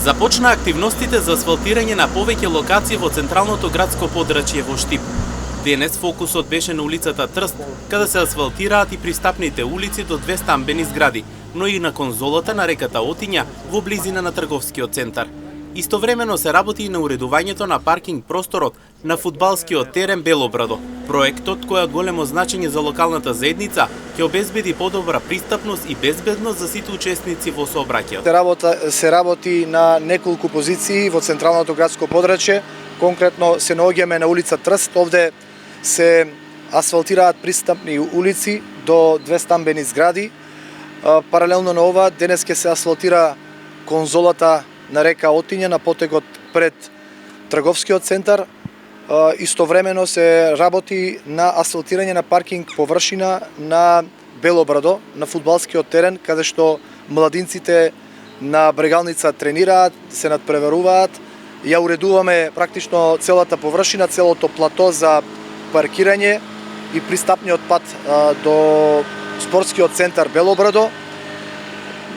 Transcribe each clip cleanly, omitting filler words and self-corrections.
Започна активностите за асфалтирање на повеќе локации во централното градско подрачје во Штип. Денес фокусот беше на улицата Трст, каде се асфалтираат и пристапните улици до 2 стамбени згради, но и на конзолата на реката Отиња во близина на трговскиот центар. Истовремено се работи и на уредувањето на паркинг просторот на фудбалскиот терен Белобрадо. Проектот, кој е од големо значење за локалната заедница, ќе обезбеди подобра пристапност и безбедност за сите учесници во сообраќајот. Се работи на неколку позиции во централното градско подрачје. Конкретно се наоѓаме на улица Трст. Овде се асфалтираат пристапни улици до 2 стамбени згради. Паралелно на ова, денес ќе се асфалтира конзолата на река Отиња на потегот пред трговскиот центар. Истовремено се работи на асфалтирање на паркинг површина на Белобрадо, на фудбалскиот терен, каде што младинците на брегалница тренираат, се надпреваруваат. Ја уредуваме практично целата површина, целото плато за паркирање и пристапниот пат до спортскиот центар Белобрадо.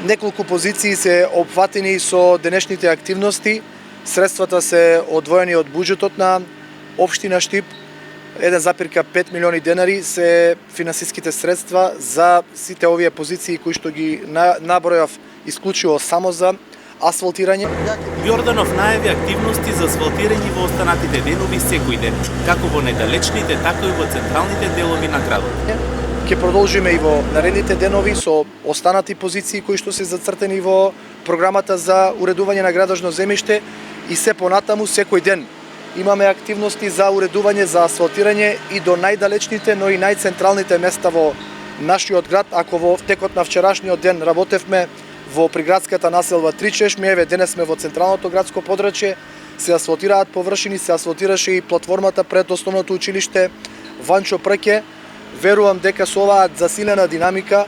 Неколку позиции се опфатени со денешните активности. Средствата се одвоени од буџетот на општина Штип. 1,5 милиони денари се финансиските средства за сите овие позиции кои што ги набројав исклучиво само за асфалтирање. Јорданов најави активности за асфалтирање во останатите денови секој ден, како во недалечните, така и во централните делови на градот. Ќе продолжиме и во наредните денови со останати позиции кои што се зацртени во програмата за уредување на градожно земјиште и се понатаму секој ден имаме активности за уредување, за асфалтирање и до најдалечните, но и најцентралните места во нашиот град. Ако во текот на вчерашниот ден работевме во приградската населба Тричешми, еве денес сме во централното градско подрачје, се асфалтираат површини, се асфалтираше и платформата пред основното училиште Ванчо Прке. Верувам дека со оваа засилена динамика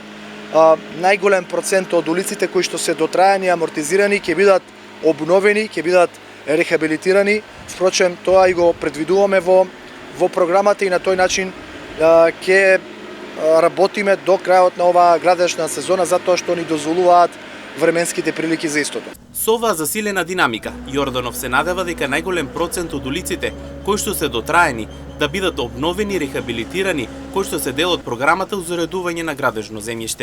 најголем процент од улиците кои што се дотрајани и амортизирани ќе бидат обновени, ќе бидат рехабилитирани. Впрочем, тоа и го предвидуваме во програмата и на тој начин ќе работиме до крајот на оваа градежна сезона, затоа што ни дозволуваат временските прилики за истото. Со оваа засилена динамика, Јорданов се надева дека најголем процент од улиците кои што се дотраени да бидат обновени и рехабилитирани, кои што се дел од програмата за уредување на градежно земјиште.